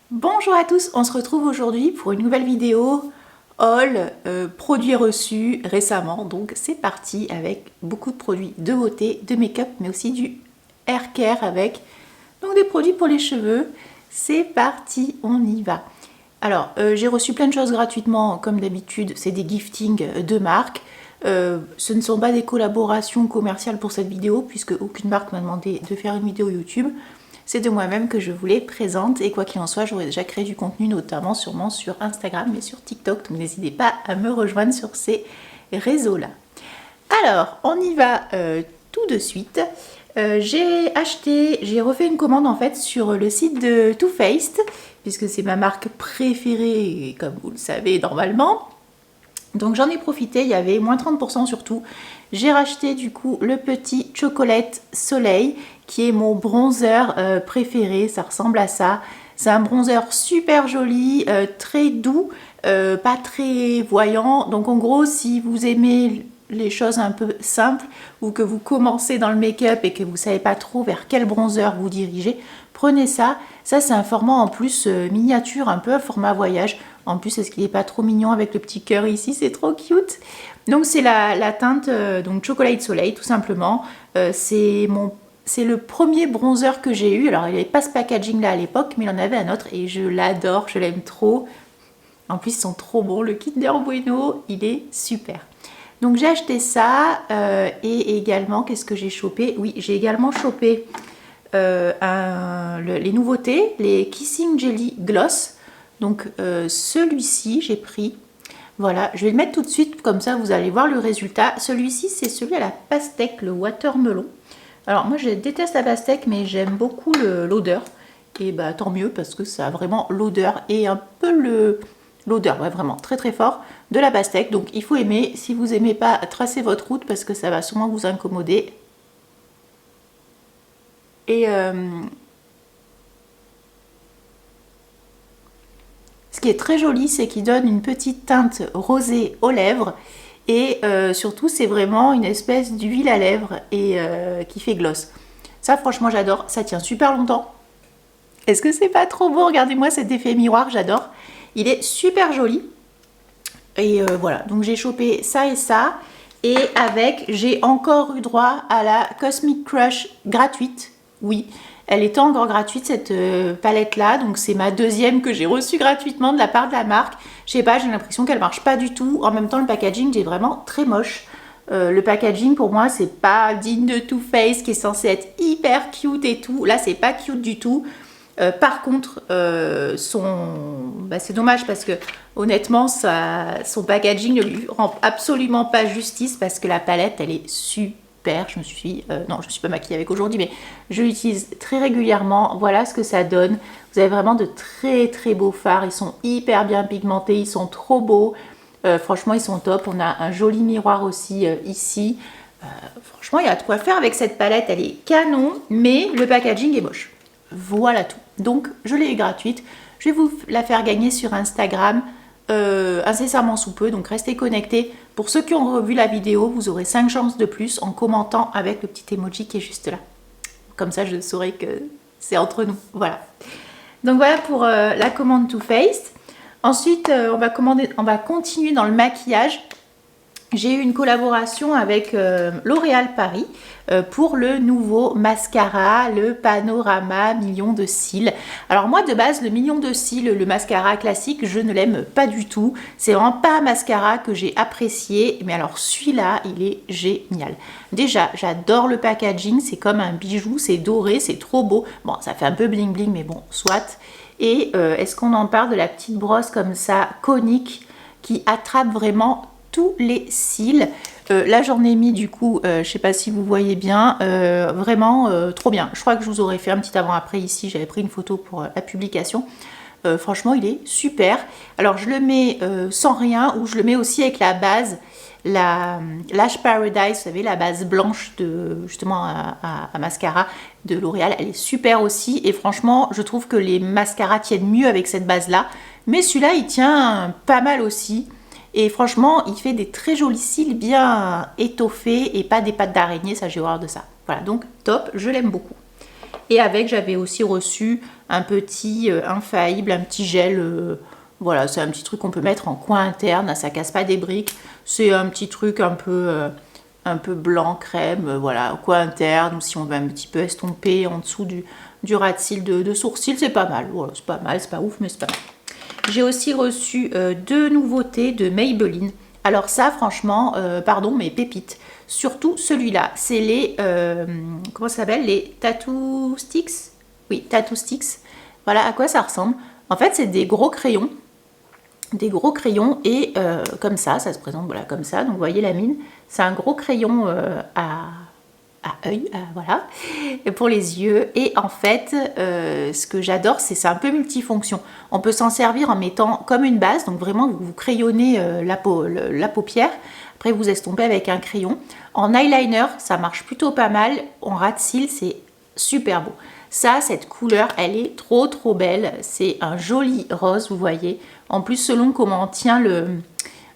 Bonjour à tous, on se retrouve aujourd'hui pour une nouvelle vidéo haul produits reçus récemment. Donc c'est parti avec beaucoup de produits de beauté, de make-up, mais aussi du hair care avec donc des produits pour les cheveux. C'est parti, on y va. Alors j'ai reçu plein de choses gratuitement comme d'habitude, c'est des giftings de marques. Ce ne sont pas des collaborations commerciales pour cette vidéo puisque aucune marque m'a demandé de faire une vidéo YouTube. C'est de moi-même que je vous les présente et quoi qu'il en soit, j'aurais déjà créé du contenu notamment sûrement sur Instagram et sur TikTok, donc n'hésitez pas à me rejoindre sur ces réseaux-là. Alors, on y va tout de suite. J'ai refait une commande en fait sur le site de Too Faced, puisque c'est ma marque préférée, comme vous le savez normalement. Donc j'en ai profité, il y avait moins 30% sur tout. J'ai racheté du coup le petit Chocolate Soleil qui est mon bronzer préféré, ça ressemble à ça. C'est un bronzer super joli, très doux, pas très voyant. Donc en gros, si vous aimez les choses un peu simples ou que vous commencez dans le make-up et que vous ne savez pas trop vers quel bronzer vous dirigez, prenez ça. Ça c'est un format en plus miniature, un peu un format voyage. En plus, est-ce qu'il n'est pas trop mignon avec le petit cœur ici? C'est trop cute. Donc c'est la teinte donc Chocolate Soleil tout simplement. C'est le premier bronzer que j'ai eu. Alors il n'avait pas ce packaging là à l'époque, mais il en avait un autre et je l'adore, je l'aime trop. En plus ils sont trop bons. Le Kinder Bueno, il est super. Donc j'ai acheté ça et également, qu'est-ce que j'ai chopé? Oui, j'ai également chopé les nouveautés, les Kissing Jelly Gloss. Donc celui-ci, j'ai pris. Voilà, je vais le mettre tout de suite, comme ça vous allez voir le résultat. Celui-ci, c'est celui à la pastèque, le watermelon. Alors moi, je déteste la pastèque, mais j'aime beaucoup l'odeur. Et bah tant mieux, parce que ça a vraiment l'odeur et un peu l'odeur, ouais, vraiment très très fort de la pastèque. Donc il faut aimer. Si vous n'aimez pas, tracez votre route, parce que ça va sûrement vous incommoder. Et ce qui est très joli, c'est qu'il donne une petite teinte rosée aux lèvres. Et surtout, c'est vraiment une espèce d'huile à lèvres et qui fait gloss. Ça, franchement, j'adore. Ça tient super longtemps. Est-ce que c'est pas trop beau? Regardez-moi cet effet miroir, j'adore. Il est super joli. Et voilà, donc j'ai chopé ça et ça. Et avec, j'ai encore eu droit à la Cosmic Crush gratuite. Oui, elle était encore gratuite cette palette là, donc c'est ma deuxième que j'ai reçue gratuitement de la part de la marque. Je sais pas, j'ai l'impression qu'elle marche pas du tout. En même temps, le packaging est vraiment très moche. Le packaging pour moi c'est pas digne de Too Faced qui est censé être hyper cute et tout. Là c'est pas cute du tout. Par contre, c'est dommage parce que honnêtement, son packaging ne lui rend absolument pas justice parce que la palette, elle est super. Je me suis pas maquillée avec aujourd'hui, mais je l'utilise très régulièrement. Voilà ce que ça donne. Vous avez vraiment de très très beaux fards. Ils sont hyper bien pigmentés, ils sont trop beaux. Franchement, ils sont top. On a un joli miroir aussi ici. Franchement, il y a de quoi faire avec cette palette. Elle est canon, mais le packaging est moche. Voilà tout. Donc, je l'ai eu gratuite. Je vais vous la faire gagner sur Instagram incessamment sous peu. Donc, restez connectés. Pour ceux qui ont revu la vidéo, vous aurez 5 chances de plus en commentant avec le petit emoji qui est juste là. Comme ça, je saurai que c'est entre nous. Voilà. Donc, voilà pour la commande Too Faced. Ensuite, on va continuer dans le maquillage. J'ai eu une collaboration avec L'Oréal Paris pour le nouveau mascara, le Panorama Million de Cils. Alors moi de base, le Million de Cils, le mascara classique, je ne l'aime pas du tout. C'est vraiment pas un mascara que j'ai apprécié, mais alors celui-là, il est génial. Déjà, j'adore le packaging, c'est comme un bijou, c'est doré, c'est trop beau. Bon, ça fait un peu bling bling, mais bon, soit. Et est-ce qu'on en parle de la petite brosse comme ça, conique, qui attrape vraiment tous les cils. Là j'en ai mis du coup, je sais pas si vous voyez bien, vraiment trop bien. Je crois que je vous aurais fait un petit avant-après ici, j'avais pris une photo pour la publication. Franchement il est super. Alors je le mets sans rien ou je le mets aussi avec la base, la Lash Paradise, vous savez la base blanche de justement à mascara de L'Oréal. Elle est super aussi et franchement je trouve que les mascaras tiennent mieux avec cette base là. Mais celui-là il tient pas mal aussi. Et franchement, il fait des très jolis cils bien étoffés et pas des pattes d'araignée, ça j'ai horreur de ça. Voilà, donc top, je l'aime beaucoup. Et avec, j'avais aussi reçu un petit infaillible, un petit gel. Voilà, c'est un petit truc qu'on peut mettre en coin interne, ça casse pas des briques. C'est un petit truc un peu blanc, crème, voilà, coin interne, ou si on veut un petit peu estomper en dessous du ras de cils de sourcil, c'est pas mal. Voilà, c'est pas mal, c'est pas ouf, mais c'est pas mal. J'ai aussi reçu 2 nouveautés de Maybelline. Alors ça, franchement, pardon, mais pépites. Surtout celui-là, c'est les, comment ça s'appelle? Les Tattoo Sticks. Oui, Tattoo Sticks. Voilà à quoi ça ressemble. En fait, c'est des gros crayons. Des gros crayons et comme ça se présente, voilà, comme ça. Donc, vous voyez la mine. C'est un gros crayon à œil, voilà, pour les yeux. Et en fait, ce que j'adore, c'est un peu multifonction. On peut s'en servir en mettant comme une base, donc vraiment vous crayonnez la paupière. Après, vous estompez avec un crayon. En eyeliner, ça marche plutôt pas mal. En ras de cils, c'est super beau. Ça, cette couleur, elle est trop belle. C'est un joli rose, vous voyez. En plus, selon comment on tient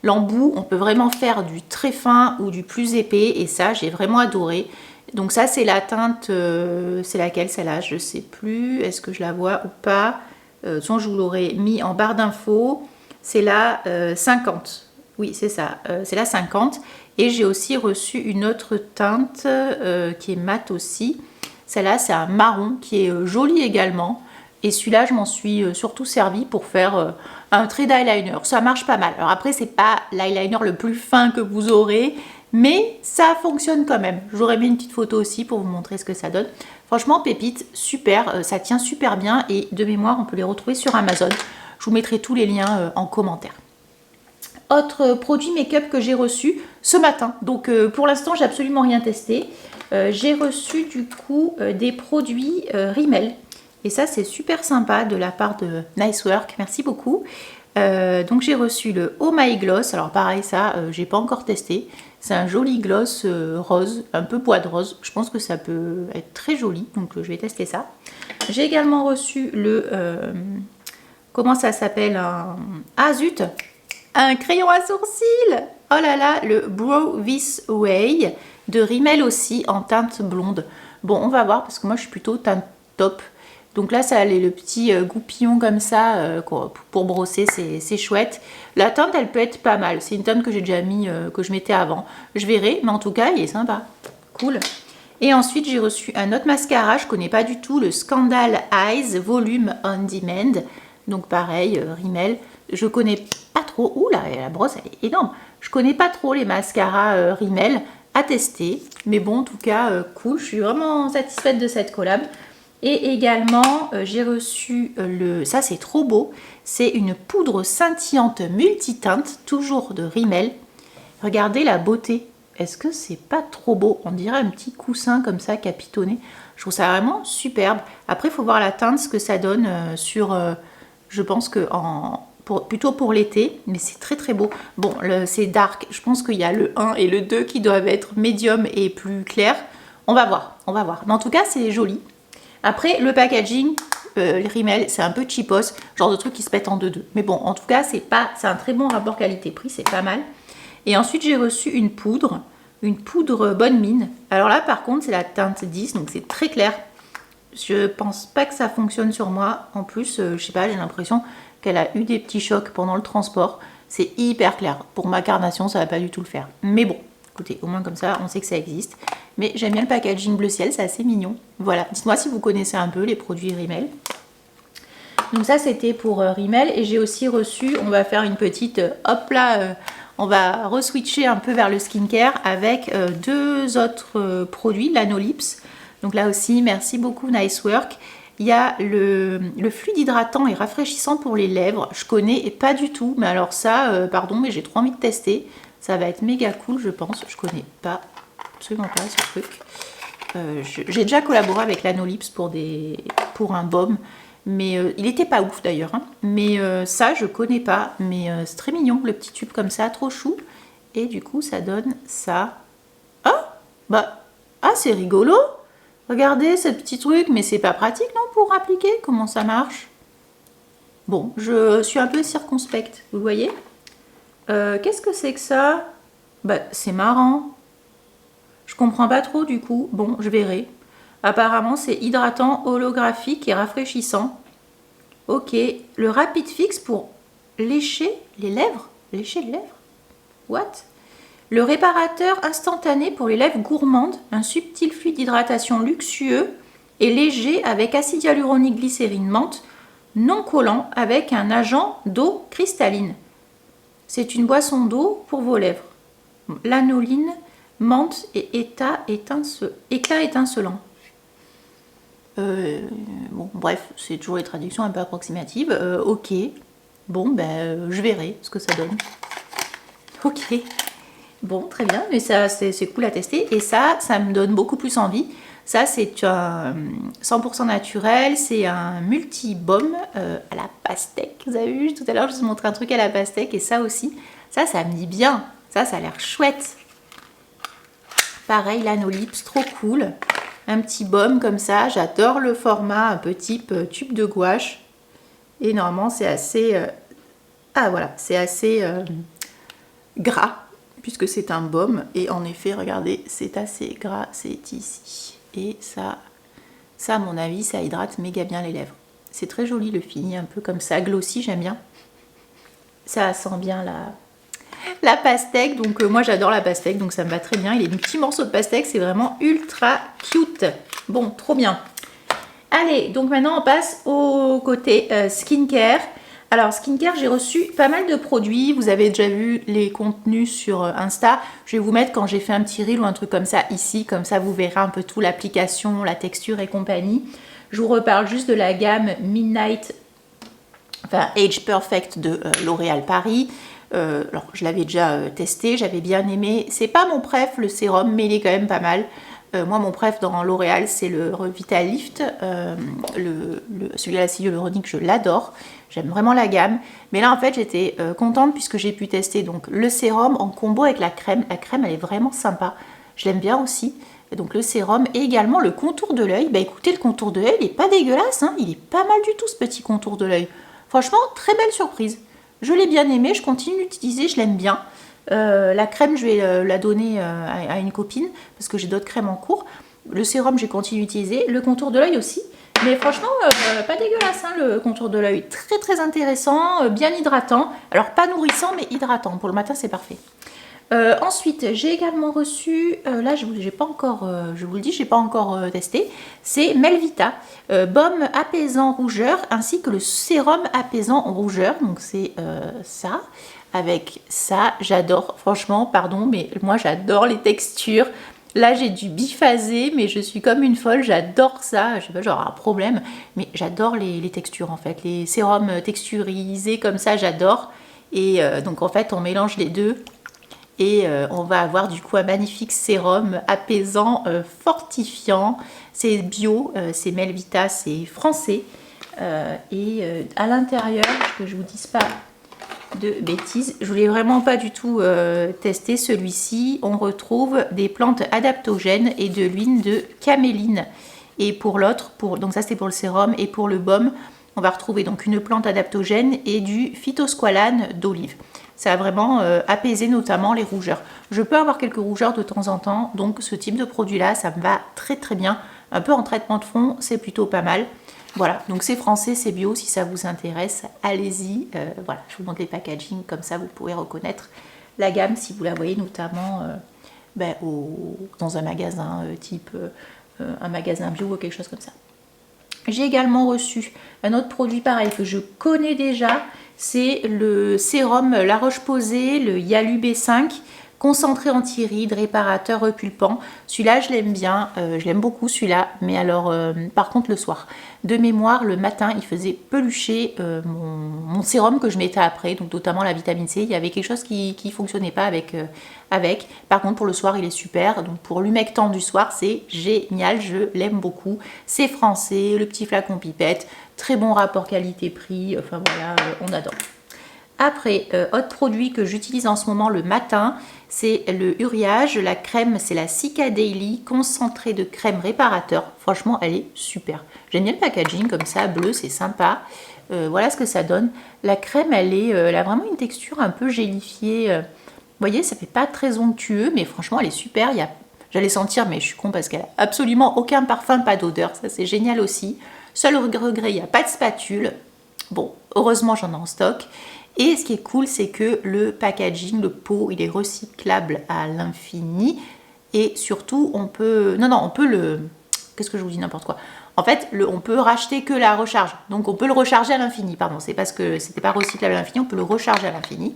l'embout, on peut vraiment faire du très fin ou du plus épais. Et ça, j'ai vraiment adoré. Donc ça, c'est la teinte, c'est laquelle celle-là? Je sais plus, est-ce que je la vois ou pas? Sinon, je vous l'aurais mis en barre d'infos. C'est la 50. Oui, c'est ça, c'est la 50. Et j'ai aussi reçu une autre teinte qui est mate aussi. Celle-là, c'est un marron qui est joli également. Et celui-là, je m'en suis surtout servi pour faire un trait d'eyeliner. Ça marche pas mal. Alors après, c'est pas l'eyeliner le plus fin que vous aurez, mais ça fonctionne quand même. J'aurais mis une petite photo aussi pour vous montrer ce que ça donne. Franchement, pépite, super, ça tient super bien. Et de mémoire, on peut les retrouver sur Amazon. Je vous mettrai tous les liens en commentaire. Autre produit make-up que j'ai reçu ce matin. Donc pour l'instant, j'ai absolument rien testé. J'ai reçu du coup des produits Rimmel. Et ça, c'est super sympa de la part de Nice Work. Merci beaucoup. Donc j'ai reçu le Oh My Gloss. Alors pareil, ça, j'ai pas encore testé. C'est un joli gloss rose, un peu bois de rose. Je pense que ça peut être très joli. Donc je vais tester ça. J'ai également reçu le... comment ça s'appelle? Ah zut! Un crayon à sourcils! Oh là là, le Brow This Way de Rimmel aussi en teinte blonde. Bon, on va voir parce que moi je suis plutôt teinte taupe. Donc là, ça a le petit goupillon comme ça pour brosser, c'est chouette. La teinte, elle peut être pas mal. C'est une teinte que j'ai déjà mis, que je mettais avant. Je verrai, mais en tout cas, il est sympa. Cool. Et ensuite, j'ai reçu un autre mascara. Je connais pas du tout, le Scandal Eyes Volume On Demand. Donc pareil, Rimmel. Je connais pas trop. Ouh là, la brosse, elle est énorme. Je connais pas trop les mascaras Rimmel à tester. Mais bon, en tout cas, cool. Je suis vraiment satisfaite de cette collab. Et également, j'ai reçu ça c'est trop beau, c'est une poudre scintillante multiteinte, toujours de Rimmel. Regardez la beauté, est-ce que c'est pas trop beau? On dirait un petit coussin comme ça capitonné. Je trouve ça vraiment superbe. Après, il faut voir la teinte, ce que ça donne sur, je pense que plutôt pour l'été, mais c'est très beau. Bon, c'est dark, je pense qu'il y a le 1 et le 2 qui doivent être médium et plus clairs. On va voir. Mais en tout cas, c'est joli. Après, le packaging, Rimmel, c'est un peu cheapos, genre de truc qui se pète en deux. Mais bon, en tout cas, c'est un très bon rapport qualité-prix, c'est pas mal. Et ensuite, j'ai reçu une poudre bonne mine. Alors là, par contre, c'est la teinte 10, donc c'est très clair. Je pense pas que ça fonctionne sur moi. En plus, je sais pas, j'ai l'impression qu'elle a eu des petits chocs pendant le transport. C'est hyper clair. Pour ma carnation, ça va pas du tout le faire. Mais bon, écoutez, au moins comme ça, on sait que ça existe. Mais j'aime bien le packaging bleu ciel, c'est assez mignon. Voilà, dites-moi si vous connaissez un peu les produits Rimmel. Donc ça, c'était pour Rimmel. Et j'ai aussi reçu, on va faire une petite, hop là, on va reswitcher un peu vers le skincare avec 2 autres produits, l'Anolips. Donc là aussi, merci beaucoup Nice Work. Il y a le fluide hydratant et rafraîchissant pour les lèvres. Je connais pas du tout, mais alors ça, pardon, mais j'ai trop envie de tester. Ça va être méga cool, je pense. Je connais pas, absolument pas ce truc. J'ai déjà collaboré avec l'Anolips pour un baume, mais il était pas ouf d'ailleurs. Hein. Mais ça, je connais pas. Mais c'est très mignon, le petit tube comme ça, trop chou. Et du coup, ça donne ça. Ah, c'est rigolo. Regardez ce petit truc, mais c'est pas pratique, non, pour appliquer? Comment ça marche? Bon, je suis un peu circonspecte, vous voyez? Qu'est-ce que c'est que ça? Bah, c'est marrant. Je comprends pas trop, du coup. Bon, je verrai. Apparemment, c'est hydratant, holographique et rafraîchissant. Ok, le Rapid Fix pour lécher les lèvres. Lécher les lèvres? What? Le réparateur instantané pour les lèvres gourmandes. Un subtil fluide d'hydratation luxueux et léger avec acide hyaluronique, glycérine, menthe, non collant avec un agent d'eau cristalline. C'est une boisson d'eau pour vos lèvres. Lanoline, menthe et éclat étincelant. Bon, bref, c'est toujours les traductions un peu approximatives. Ok, bon, ben, je verrai ce que ça donne. Ok, bon, très bien, mais ça, c'est cool à tester. Et ça me donne beaucoup plus envie. Ça, c'est un 100% naturel, c'est un multi-baume à la pastèque. Vous avez vu, tout à l'heure, je vous ai montré un truc à la pastèque et ça aussi. Ça me dit bien. Ça a l'air chouette. Pareil, l'Anolips, trop cool. Un petit baume comme ça. J'adore le format un peu type tube de gouache. Et normalement, c'est assez... c'est assez gras, puisque c'est un baume. Et en effet, regardez, c'est assez gras, c'est ici. Et ça, à mon avis, ça hydrate méga bien les lèvres. C'est très joli le fini, un peu comme ça, glossy, j'aime bien. Ça sent bien la pastèque, donc moi j'adore la pastèque, donc ça me va très bien. Il y a des petits morceaux de pastèque, c'est vraiment ultra cute. Bon, trop bien. Allez, donc maintenant on passe au côté skincare. Alors skincare, j'ai reçu pas mal de produits. Vous avez déjà vu les contenus sur Insta. Je vais vous mettre quand j'ai fait un petit reel ou un truc comme ça ici. Comme ça, vous verrez un peu tout, l'application, la texture et compagnie. Je vous reparle juste de la gamme Midnight, enfin Age Perfect de L'Oréal Paris. Alors, je l'avais déjà testé, j'avais bien aimé. C'est pas mon préf, le sérum, mais il est quand même pas mal. Moi, mon préf dans L'Oréal, c'est le Revitalift. Celui à l'acide hyaluronique, je l'adore. J'aime vraiment la gamme. Mais là, en fait, j'étais contente puisque j'ai pu tester donc, le sérum en combo avec la crème. La crème, elle est vraiment sympa. Je l'aime bien aussi. Et donc, le sérum et également le contour de l'œil. Bah, écoutez, le contour de l'œil, il n'est pas dégueulasse. Hein. Il est pas mal du tout, ce petit contour de l'œil. Franchement, très belle surprise. Je l'ai bien aimé. Je continue d'utiliser. Je l'aime bien. La crème, je vais la donner à une copine parce que j'ai d'autres crèmes en cours. Le sérum, j'ai continué d'utiliser. Le contour de l'œil aussi. Mais franchement, pas dégueulasse, hein, le contour de l'œil. Très très intéressant, bien hydratant. Alors pas nourrissant, mais hydratant. Pour le matin, c'est parfait. Ensuite, j'ai également reçu, là je vous le dis, j'ai pas encore testé, c'est Melvita, baume apaisant rougeur ainsi que le sérum apaisant rougeur. Donc c'est ça. Avec ça, j'adore, franchement, pardon, mais moi j'adore les textures. Là, j'ai du biphasé, mais je suis comme une folle, j'adore ça. Je sais pas, genre un problème, mais j'adore les textures en fait. Les sérums texturisés comme ça, j'adore. Et donc en fait, on mélange les deux. Et on va avoir du coup un magnifique sérum apaisant, fortifiant. C'est bio, c'est Melvita, c'est français. Et à l'intérieur, que je vous dise pas de bêtises, je voulais vraiment pas du tout tester celui-ci. On retrouve des plantes adaptogènes et de l'huile de caméline. Et pour l'autre, donc ça c'est pour le sérum, et pour le baume, on va retrouver donc une plante adaptogène et du phytosqualane d'olive. Ça va vraiment apaiser notamment les rougeurs. Je peux avoir quelques rougeurs de temps en temps, donc ce type de produit-là, ça me va très très bien. Un peu en traitement de fond, c'est plutôt pas mal. Voilà, donc c'est français, c'est bio, si ça vous intéresse, allez-y. Voilà, je vous montre les packaging, comme ça vous pourrez reconnaître la gamme si vous la voyez notamment dans un magasin type un magasin bio ou quelque chose comme ça. J'ai également reçu un autre produit pareil que je connais déjà, c'est le sérum La Roche-Posay, le Yalu B5, concentré anti-rides, réparateur, repulpant. Celui-là, je l'aime bien, je l'aime beaucoup celui-là, mais alors par contre le soir. De mémoire, le matin, il faisait pelucher mon sérum que je mettais après, donc notamment la vitamine C. Il y avait quelque chose qui ne fonctionnait pas avec. Par contre, pour le soir, il est super. Donc pour l'humectant du soir, c'est génial, je l'aime beaucoup. C'est français, le petit flacon pipette, très bon rapport qualité-prix, enfin voilà, on adore. Après, autre produit que j'utilise en ce moment le matin, c'est le Uriage. La crème, c'est la Cica Daily, concentré de crème réparateur. Franchement, elle est super. J'aime bien le packaging comme ça, bleu, c'est sympa. Voilà ce que ça donne. La crème, elle a vraiment une texture un peu gélifiée. Vous voyez, ça fait pas très onctueux, mais franchement, elle est super. Il y a j'allais sentir, mais je suis con parce qu'elle a absolument aucun parfum, pas d'odeur. Ça, c'est génial aussi. Seul regret, il n'y a pas de spatule. Bon, heureusement, j'en ai en stock. Et ce qui est cool, c'est que le packaging, le pot, il est recyclable à l'infini. Et surtout, on peut... Non, on peut le... Qu'est-ce que je vous dis, n'importe quoi. En fait, on peut racheter que la recharge. Donc, on peut le recharger à l'infini. Pardon, c'est parce que c'était pas recyclable à l'infini. On peut le recharger à l'infini.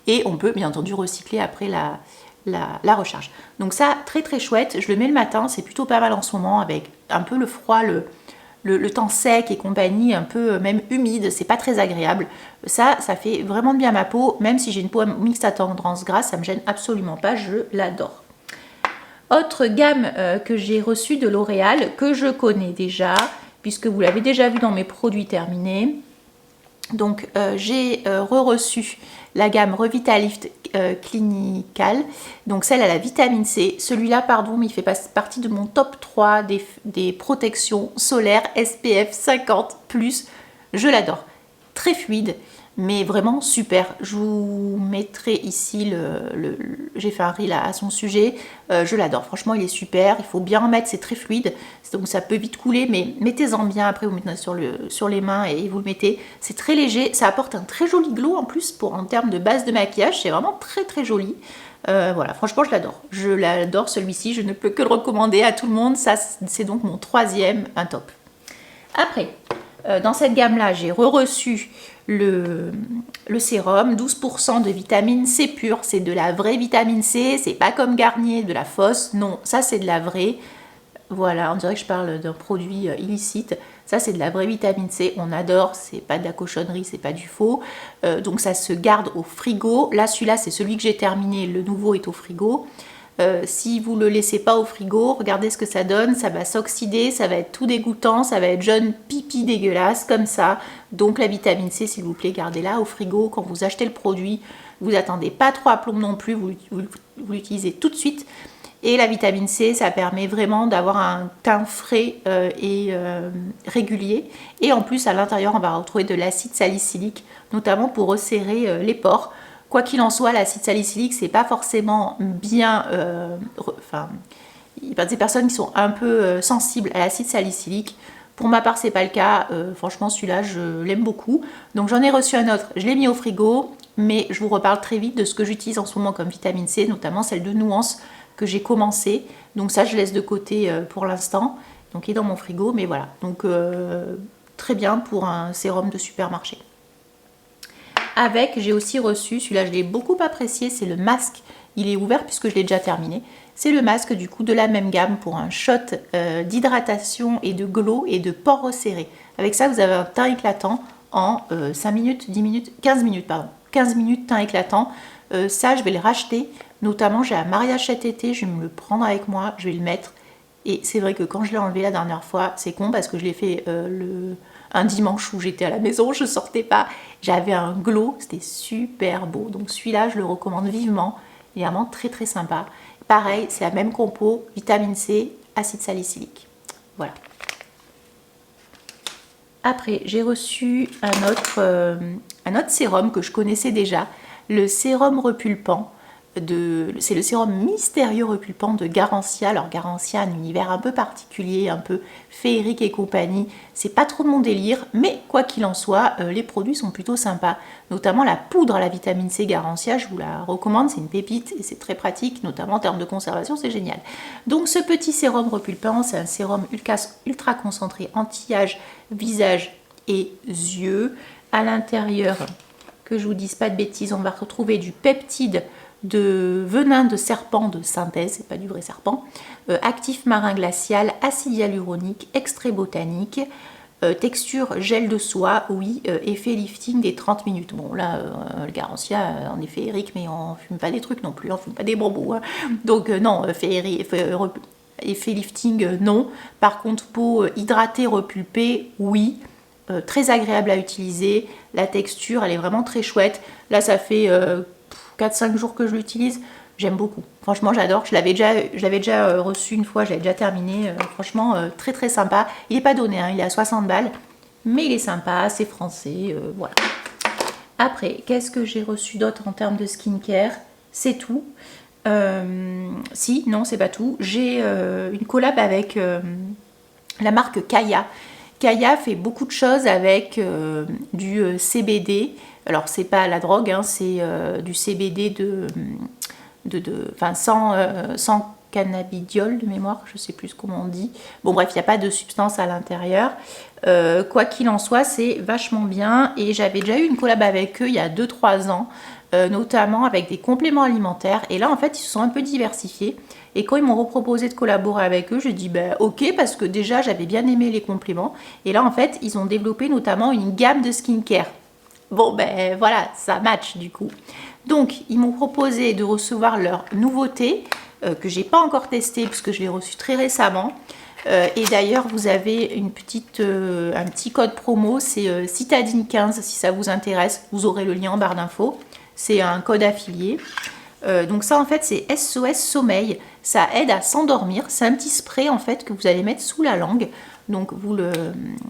Et on peut, bien entendu, recycler après la recharge. Donc ça, très très chouette. Je le mets le matin. C'est plutôt pas mal en ce moment avec un peu le froid, le temps sec et compagnie, un peu même humide, c'est pas très agréable. Ça fait vraiment de bien à ma peau, même si j'ai une peau mixte à tendance grasse, ça me gêne absolument pas, je l'adore. Autre gamme que j'ai reçue de L'Oréal, que je connais déjà, puisque vous l'avez déjà vu dans mes produits terminés. Donc j'ai reçu la gamme Revitalift Clinical, donc celle à la vitamine C. Celui-là, pardon, mais il fait partie de mon top 3 des protections solaires SPF 50+. Je l'adore. Très fluide, mais vraiment super. Je vous mettrai ici j'ai fait un reel à son sujet. Je l'adore. Franchement, il est super. Il faut bien en mettre. C'est très fluide. Donc ça peut vite couler, mais mettez-en bien. Après, vous mettez sur les mains et vous le mettez. C'est très léger. Ça apporte un très joli glow en plus en termes de base de maquillage. C'est vraiment très très joli. Voilà, franchement, je l'adore. Je l'adore celui-ci. Je ne peux que le recommander à tout le monde. Ça, c'est donc mon troisième, un top. Après, dans cette gamme-là, j'ai reçu le sérum, 12% de vitamine C pure. C'est de la vraie vitamine C, c'est pas comme Garnier, de la fausse. Non, ça c'est de la vraie. Voilà, on dirait que je parle d'un produit illicite. Ça c'est de la vraie vitamine C, on adore, c'est pas de la cochonnerie, c'est pas du faux. Donc ça se garde au frigo. Là, celui-là, c'est celui que j'ai terminé, le nouveau est au frigo. Si vous ne le laissez pas au frigo, regardez ce que ça donne, ça va s'oxyder, ça va être tout dégoûtant, ça va être jaune pipi dégueulasse comme ça. Donc la vitamine C, s'il vous plaît, gardez-la au frigo. Quand vous achetez le produit, vous attendez pas trop à plomb non plus, vous l'utilisez tout de suite. Et la vitamine C, ça permet vraiment d'avoir un teint frais et régulier. Et en plus, à l'intérieur, on va retrouver de l'acide salicylique, notamment pour resserrer les pores. Quoi qu'il en soit, l'acide salicylique, c'est pas forcément bien... il y a des personnes qui sont un peu sensibles à l'acide salicylique. Pour ma part, c'est pas le cas. Franchement, celui-là, je l'aime beaucoup. Donc, j'en ai reçu un autre. Je l'ai mis au frigo, mais je vous reparle très vite de ce que j'utilise en ce moment comme vitamine C, notamment celle de Nuance que j'ai commencé. Donc, ça, je laisse de côté pour l'instant. Donc, il est dans mon frigo, mais voilà. Donc, très bien pour un sérum de supermarché. Avec, j'ai aussi reçu, celui-là je l'ai beaucoup apprécié, c'est le masque. Il est ouvert puisque je l'ai déjà terminé. C'est le masque du coup de la même gamme pour un shot d'hydratation et de glow et de pores resserrés. Avec ça, vous avez un teint éclatant en 5 minutes, 10 minutes, 15 minutes, pardon. 15 minutes, teint éclatant. Ça, je vais le racheter. Notamment, j'ai un mariage cet été, je vais me le prendre avec moi, je vais le mettre. Et c'est vrai que quand je l'ai enlevé la dernière fois, c'est con parce que je l'ai fait un dimanche où j'étais à la maison, je sortais pas. J'avais un glow, c'était super beau. Donc celui-là, je le recommande vivement. Il est vraiment très très sympa. Pareil, c'est la même compo, vitamine C, acide salicylique. Voilà. Après, j'ai reçu un autre sérum que je connaissais déjà, le sérum repulpant. C'est le sérum mystérieux repulpant de Garancia. Alors Garancia, un univers un peu particulier, un peu féerique et compagnie. C'est pas trop de mon délire, mais quoi qu'il en soit, les produits sont plutôt sympas. Notamment la poudre à la vitamine C Garancia, je vous la recommande, c'est une pépite et c'est très pratique, notamment en termes de conservation, c'est génial. Donc ce petit sérum repulpant, c'est un sérum ultra concentré anti-âge, visage et yeux. À l'intérieur, que je vous dise pas de bêtises, on va retrouver du peptide de venin de serpent de synthèse, c'est pas du vrai serpent, actif marin glacial, acide hyaluronique, extrait botanique, texture gel de soie, oui, effet lifting des 30 minutes. Bon là, le Garancia, en effet Eric, mais on fume pas des trucs non plus, on fume pas des bonbons. Hein. Donc non, effet lifting, non. Par contre, peau hydratée, repulpée, oui. Très agréable à utiliser. La texture, elle est vraiment très chouette. Là, ça fait 4-5 jours que je l'utilise, j'aime beaucoup. Franchement, j'adore. Je l'avais déjà reçu une fois, je l'avais déjà terminé. Franchement, très très sympa. Il n'est pas donné, hein, il est à 60 balles, mais il est sympa, c'est français, voilà. Après, qu'est-ce que j'ai reçu d'autre en termes de skincare? C'est tout. Si, non, c'est pas tout. J'ai une collab avec la marque Kaya. Kaya fait beaucoup de choses avec du CBD. Alors, c'est pas la drogue, hein, c'est du CBD sans cannabidiol de mémoire, je sais plus comment on dit. Bon, bref, il n'y a pas de substance à l'intérieur. Quoi qu'il en soit, c'est vachement bien. Et j'avais déjà eu une collab avec eux il y a 2-3 ans. Notamment avec des compléments alimentaires. Et là, en fait, ils se sont un peu diversifiés. Et quand ils m'ont reproposé de collaborer avec eux, j'ai dit bah, ok, parce que déjà, j'avais bien aimé les compléments. Et là, en fait, ils ont développé notamment une gamme de skincare. Bon, ben voilà, ça match du coup. Donc, ils m'ont proposé de recevoir leur nouveauté, que j'ai pas encore testé, puisque je l'ai reçu très récemment. Et d'ailleurs, vous avez un petit code promo, c'est Citadine15, si ça vous intéresse. Vous aurez le lien en barre d'infos. C'est un code affilié. Donc ça en fait c'est SOS sommeil, ça aide à s'endormir, c'est un petit spray en fait que vous allez mettre sous la langue, donc vous le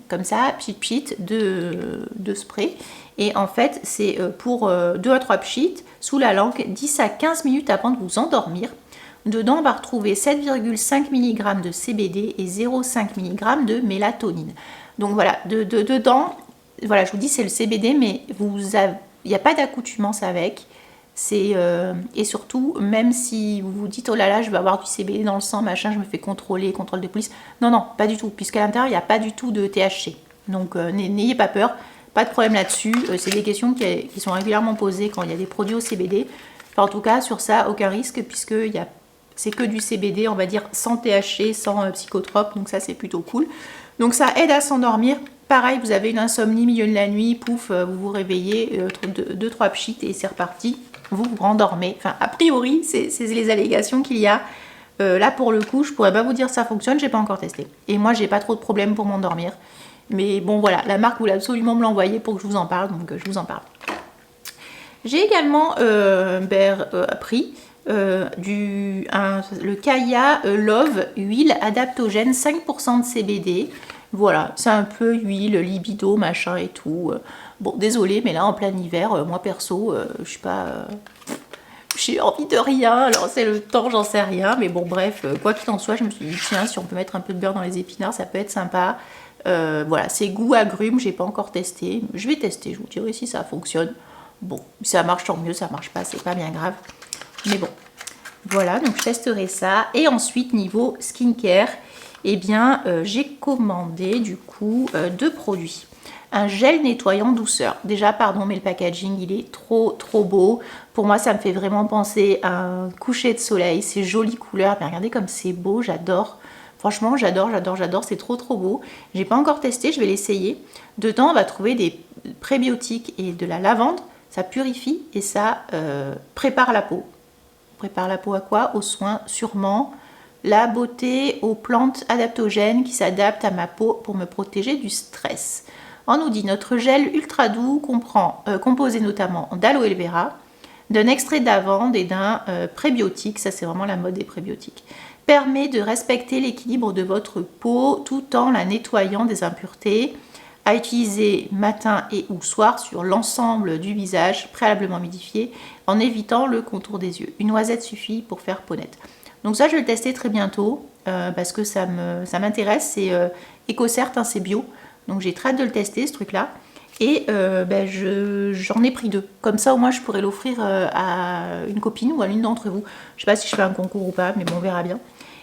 comme ça, pchit de spray, et en fait c'est pour 2 à 3 pchits sous la langue 10 à 15 minutes avant de vous endormir. Dedans on va retrouver 7,5 mg de CBD et 0,5 mg de mélatonine. Donc voilà, dedans, voilà, je vous dis c'est le CBD, mais il n'y a pas d'accoutumance avec. Et surtout, même si vous vous dites oh là là, je vais avoir du CBD dans le sang, machin, je me fais contrôler, contrôle de police. Non, non, pas du tout, puisqu'à l'intérieur, il n'y a pas du tout de THC. Donc n'ayez pas peur, pas de problème là-dessus. C'est des questions qui sont régulièrement posées quand il y a des produits au CBD. Enfin, en tout cas, sur ça, aucun risque, puisque c'est que du CBD, on va dire, sans THC, sans psychotrope. Donc ça, c'est plutôt cool. Donc ça aide à s'endormir. Pareil, vous avez une insomnie milieu de la nuit, pouf, vous vous réveillez, 2-3 pchits et c'est reparti. Vous vous rendormez. Enfin, a priori, c'est les allégations qu'il y a. Là, pour le coup, je pourrais pas vous dire ça fonctionne, j'ai pas encore testé. Et moi, j'ai pas trop de problèmes pour m'endormir. Mais bon, voilà, la marque voulait absolument me l'envoyer pour que je vous en parle, donc je vous en parle. J'ai également pris le Kaya Love huile adaptogène 5% de CBD. Voilà, c'est un peu huile, libido, machin et tout. Bon, désolé, mais là, en plein hiver, moi perso, je suis pas... j'ai envie de rien, alors c'est le temps, j'en sais rien. Mais bon, bref, quoi qu'il en soit, je me suis dit, tiens, si on peut mettre un peu de beurre dans les épinards, ça peut être sympa. Voilà, c'est goût agrumes, j'ai pas encore testé. Je vais tester, je vous dirai si ça fonctionne. Bon, si ça marche, tant mieux, ça marche pas, c'est pas bien grave. Mais bon, voilà, donc je testerai ça. Et ensuite, niveau skincare, eh bien, j'ai commandé du coup 2 produits. Un gel nettoyant douceur. Déjà, pardon, mais le packaging, il est trop beau. Pour moi, ça me fait vraiment penser à un coucher de soleil. C'est jolie couleur. Mais regardez comme c'est beau, j'adore. Franchement, j'adore, c'est trop beau. J'ai pas encore testé, je vais l'essayer. Dedans, on va trouver des prébiotiques et de la lavande. Ça purifie et ça prépare la peau. Prépare la peau à quoi? Aux soins, sûrement. La beauté, aux plantes adaptogènes qui s'adaptent à ma peau pour me protéger du stress. On nous dit notre gel ultra doux composé notamment d'aloe vera, d'un extrait d'amande et d'un prébiotique, ça c'est vraiment la mode des prébiotiques, permet de respecter l'équilibre de votre peau tout en la nettoyant des impuretés, à utiliser matin et ou soir sur l'ensemble du visage préalablement humidifié en évitant le contour des yeux. Une noisette suffit pour faire peau nette. Donc ça je vais le tester très bientôt parce que ça m'intéresse, c'est EcoCert, hein, c'est bio. Donc j'ai très hâte de le tester ce truc là. Et j'en ai pris 2. Comme ça au moins je pourrais l'offrir à une copine ou à l'une d'entre vous. Je sais pas si je fais un concours ou pas, mais bon on verra bien.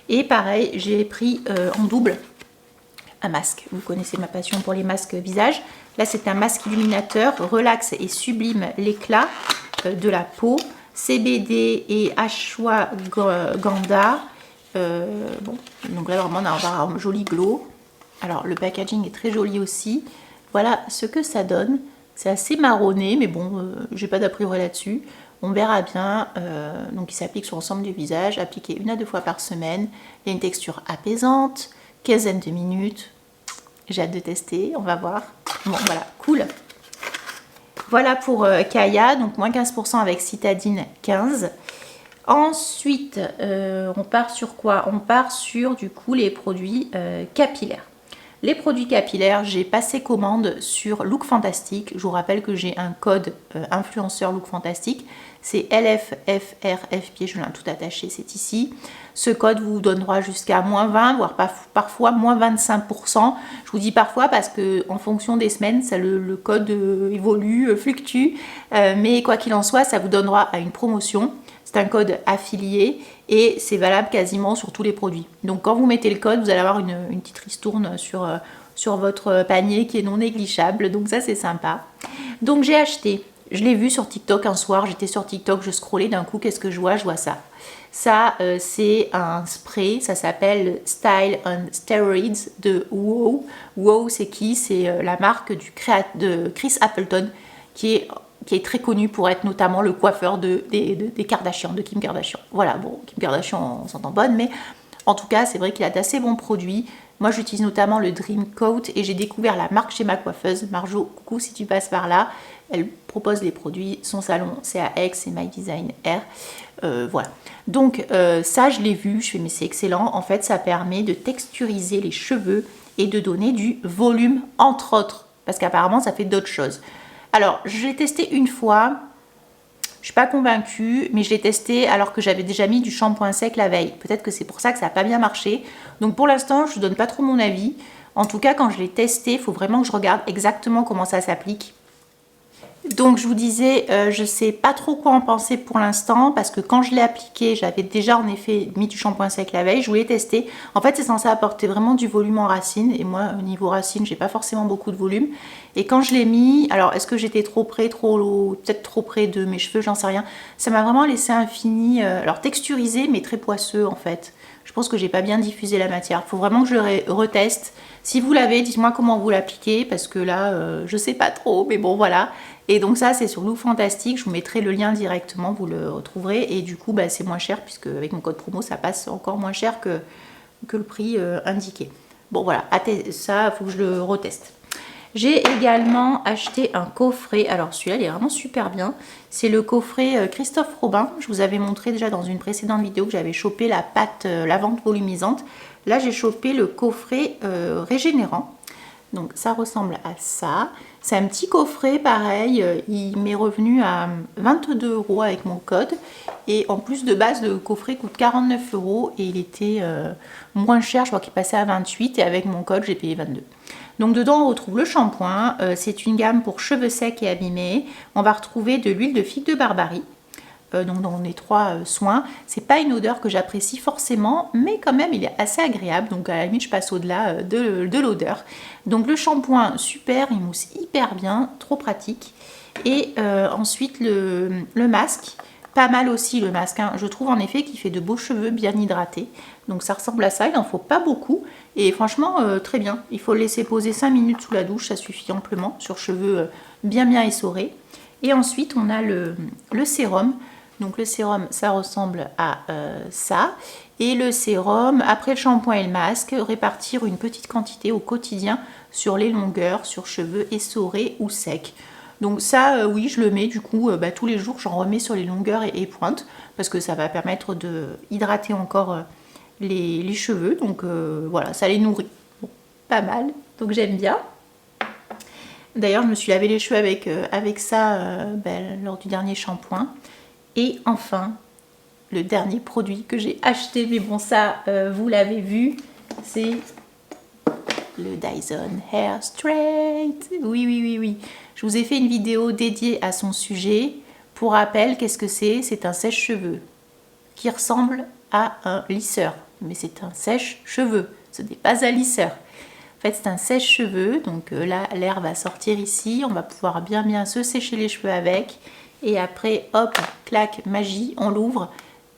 Et pareil, j'ai pris en double un masque. Vous connaissez ma passion pour les masques visage. Là c'est un masque illuminateur, relaxe et sublime l'éclat de la peau. CBD et ashwagandha. Bon, donc là vraiment on va avoir un joli glow. Alors le packaging est très joli aussi. Voilà ce que ça donne. C'est assez marronné, mais bon, j'ai pas d'a priori là-dessus. On verra bien. Donc il s'applique sur l'ensemble du visage, appliqué 1 à 2 fois par semaine. Il y a une texture apaisante, quinzaine de minutes. J'ai hâte de tester, on va voir. Bon voilà, cool. Voilà pour Kaya, donc moins 15% avec Citadine 15. Ensuite, on part sur quoi? On part sur du coup les produits capillaires. Les produits capillaires, j'ai passé commande sur Look Fantastic. Je vous rappelle que j'ai un code influenceur Look Fantastic. C'est LFFRF, je viens tout attaché, c'est ici. Ce code vous donne droit jusqu'à moins 20, voire parfois moins 25%. Je vous dis parfois parce que en fonction des semaines, ça, le code évolue, fluctue. Mais quoi qu'il en soit, ça vous donne droit à une promotion. C'est un code affilié et c'est valable quasiment sur tous les produits. Donc quand vous mettez le code, vous allez avoir une petite ristourne sur votre panier qui est non négligeable. Donc ça, c'est sympa. Donc j'ai acheté, je l'ai vu sur TikTok un soir, j'étais sur TikTok, je scrollais d'un coup, qu'est-ce que je vois? Je vois ça. Ça, c'est un spray, ça s'appelle Style on Steroids de WOW. WOW, c'est qui? C'est la marque de Chris Appleton, qui est très connu pour être notamment le coiffeur des Kardashian, de Kim Kardashian. Voilà, bon, Kim Kardashian, on s'entend bonne, mais en tout cas, c'est vrai qu'il a d'assez bons produits. Moi, j'utilise notamment le Dream Coat et j'ai découvert la marque chez ma coiffeuse. Marjo, coucou si tu passes par là. Elle propose les produits. Son salon, c'est à Aix, c'est My Design Air. Voilà. Donc, ça, je l'ai vu. Je fais, mais c'est excellent. En fait, ça permet de texturiser les cheveux et de donner du volume, entre autres. Parce qu'apparemment, ça fait d'autres choses. Alors, je l'ai testé une fois. Je ne suis pas convaincue, mais je l'ai testé alors que j'avais déjà mis du shampoing sec la veille. Peut-être que c'est pour ça que ça n'a pas bien marché. Donc pour l'instant, je ne donne pas trop mon avis. En tout cas, quand je l'ai testé, il faut vraiment que je regarde exactement comment ça s'applique. Donc je vous disais, je ne sais pas trop quoi en penser pour l'instant parce que quand je l'ai appliqué, j'avais déjà en effet mis du shampoing sec la veille, je voulais tester. En fait, c'est censé apporter vraiment du volume en racines et moi, au niveau racines, j'ai pas forcément beaucoup de volume. Et quand je l'ai mis, alors est-ce que j'étais trop près, peut-être trop près de mes cheveux, j'en sais rien. Ça m'a vraiment laissé un fini, alors texturisé mais très poisseux en fait. Je pense que j'ai pas bien diffusé la matière. Il faut vraiment que je le reteste. Si vous l'avez, dites-moi comment vous l'appliquez parce que là, je sais pas trop, mais bon voilà. Et donc ça, c'est sur Look Fantastic. Je vous mettrai le lien directement, vous le retrouverez. Et du coup, bah, c'est moins cher puisque avec mon code promo, ça passe encore moins cher que le prix indiqué. Bon voilà, ça, il faut que je le reteste. J'ai également acheté un coffret. Alors celui-là, il est vraiment super bien. C'est le coffret Christophe Robin. Je vous avais montré déjà dans une précédente vidéo que j'avais chopé la pâte lavante volumisante. Là, j'ai chopé le coffret régénérant. Donc ça ressemble à ça. C'est un petit coffret pareil, il m'est revenu à 22 € avec mon code. Et en plus de base, le coffret coûte 49 € et il était moins cher, je crois qu'il passait à 28 et avec mon code j'ai payé 22. Donc dedans on retrouve le shampoing, c'est une gamme pour cheveux secs et abîmés. On va retrouver de l'huile de figue de Barbarie. Donc dans les 3 soins, c'est pas une odeur que j'apprécie forcément, mais quand même il est assez agréable, donc à la limite je passe au-delà de l'odeur. Donc le shampoing super, il mousse hyper bien, trop pratique. Et ensuite le masque, pas mal aussi le masque, hein. Je trouve en effet qu'il fait de beaux cheveux bien hydratés, donc ça ressemble à ça, il n'en faut pas beaucoup, et franchement très bien. Il faut le laisser poser 5 minutes sous la douche, ça suffit amplement, sur cheveux bien essorés. Et ensuite on a le sérum. Donc le sérum, ça ressemble à ça. Et le sérum, après le shampoing et le masque, répartir une petite quantité au quotidien sur les longueurs, sur cheveux essorés ou secs. Donc ça, oui, je le mets du coup tous les jours, j'en remets sur les longueurs et pointes parce que ça va permettre de hydrater encore les cheveux. Donc voilà, ça les nourrit. Bon, pas mal, donc j'aime bien. D'ailleurs, je me suis lavé les cheveux avec ça lors du dernier shampoing. Et enfin, le dernier produit que j'ai acheté, mais bon ça, vous l'avez vu, c'est le Dyson Hair Straight. Oui. Je vous ai fait une vidéo dédiée à son sujet. Pour rappel, qu'est-ce que c'est? C'est un sèche-cheveux qui ressemble à un lisseur. Mais c'est un sèche-cheveux, ce n'est pas un lisseur. En fait, c'est un sèche-cheveux. Donc là, l'air va sortir ici. On va pouvoir bien se sécher les cheveux avec. Et après, hop, clac, magie, on l'ouvre.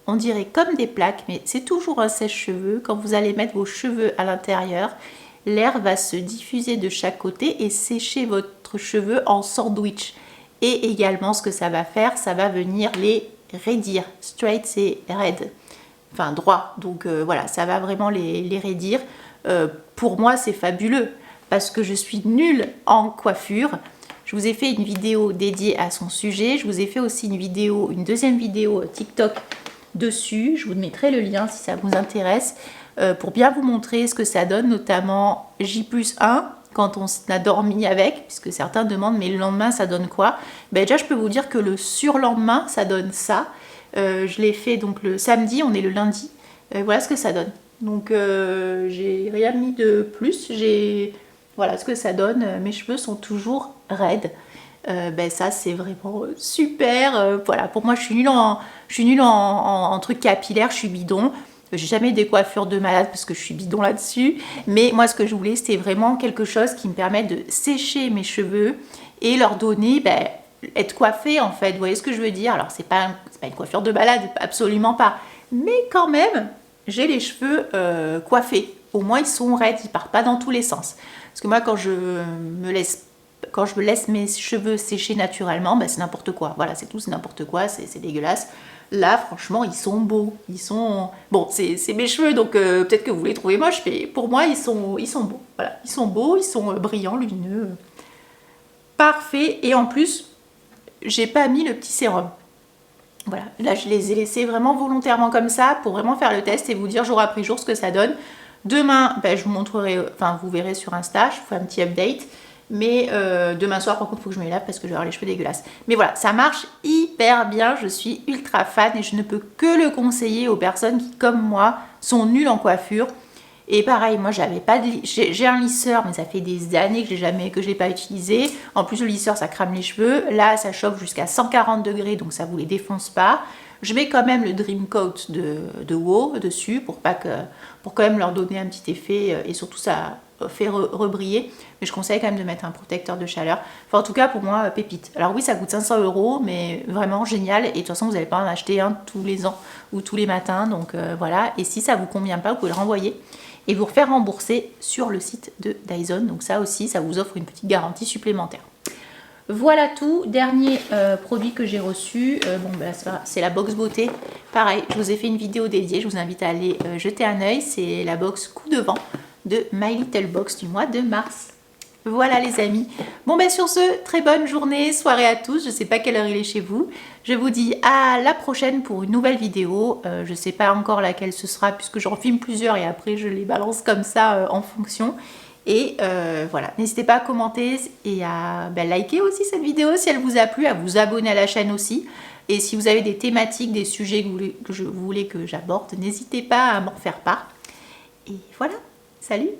On dirait comme des plaques, mais c'est toujours un sèche-cheveux. Quand vous allez mettre vos cheveux à l'intérieur, l'air va se diffuser de chaque côté et sécher votre cheveu en sandwich. Et également, ce que ça va faire, ça va venir les raidir. Straight, c'est raide, enfin droit. Donc voilà, ça va vraiment les raidir. Pour moi, c'est fabuleux parce que je suis nulle en coiffure. Je vous ai fait une vidéo dédiée à son sujet. Je vous ai fait aussi une deuxième vidéo TikTok dessus. Je vous mettrai le lien si ça vous intéresse. pour bien vous montrer ce que ça donne, notamment J+1 quand on a dormi avec, puisque certains demandent mais le lendemain ça donne quoi? Ben déjà je peux vous dire que le surlendemain ça donne ça. Je l'ai fait donc le samedi, on est le lundi. Voilà ce que ça donne. Donc j'ai rien mis de plus. Voilà ce que ça donne. Mes cheveux sont toujours raides. Ben ça c'est vraiment super. Voilà, pour moi je suis nulle en trucs capillaires, je suis bidon. J'ai jamais des coiffures de malade parce que je suis bidon là-dessus. Mais moi ce que je voulais c'était vraiment quelque chose qui me permette de sécher mes cheveux et leur donner, être coiffée en fait. Vous voyez ce que je veux dire? Alors c'est pas une coiffure de malade, absolument pas. Mais quand même, j'ai les cheveux coiffés. Au moins ils sont raides, ils partent pas dans tous les sens. Parce que moi quand je me laisse mes cheveux sécher naturellement, c'est n'importe quoi. Voilà, c'est tout, c'est n'importe quoi, c'est dégueulasse. Là, franchement, ils sont beaux. Bon, c'est mes cheveux, donc peut-être que vous les trouvez moches, mais pour moi, ils sont beaux. Voilà, ils sont beaux, ils sont brillants, lumineux. Parfait. Et en plus, j'ai pas mis le petit sérum. Voilà, là, je les ai laissés vraiment volontairement comme ça pour vraiment faire le test et vous dire jour après jour ce que ça donne. Demain, je vous montrerai, vous verrez sur Insta, je vous ferai un petit update. Mais demain soir, par contre, il faut que je me lave parce que je vais avoir les cheveux dégueulasses. Mais voilà, ça marche hyper bien. Je suis ultra fan et je ne peux que le conseiller aux personnes qui, comme moi, sont nulles en coiffure. Et pareil, moi, j'ai un lisseur, mais ça fait des années que je l'ai pas utilisé. En plus, le lisseur, ça crame les cheveux. Là, ça chauffe jusqu'à 140 degrés, donc ça vous les défonce pas. Je mets quand même le Dream Coat de WOW dessus pour quand même leur donner un petit effet et surtout ça fait rebriller. Mais je conseille quand même de mettre un protecteur de chaleur. Enfin, en tout cas, pour moi, pépite. Alors oui, ça coûte 500 €, mais vraiment génial. Et de toute façon, vous n'allez pas en acheter un tous les ans ou tous les matins. Donc voilà. Et si ça vous convient pas, vous pouvez le renvoyer et vous refaire rembourser sur le site de Dyson. Donc ça aussi, ça vous offre une petite garantie supplémentaire. Voilà tout, dernier produit que j'ai reçu, c'est la box beauté. Pareil, je vous ai fait une vidéo dédiée, je vous invite à aller jeter un œil. C'est la box coup de vent de My Little Box du mois de mars. Voilà les amis. Bon sur ce, très bonne journée, soirée à tous. Je ne sais pas quelle heure il est chez vous. Je vous dis à la prochaine pour une nouvelle vidéo. Je ne sais pas encore laquelle ce sera puisque j'en filme plusieurs et après je les balance comme ça en fonction. Et voilà, n'hésitez pas à commenter et à liker aussi cette vidéo si elle vous a plu, à vous abonner à la chaîne aussi. Et si vous avez des thématiques, des sujets que vous voulez que j'aborde, n'hésitez pas à m'en faire part. Et voilà, salut!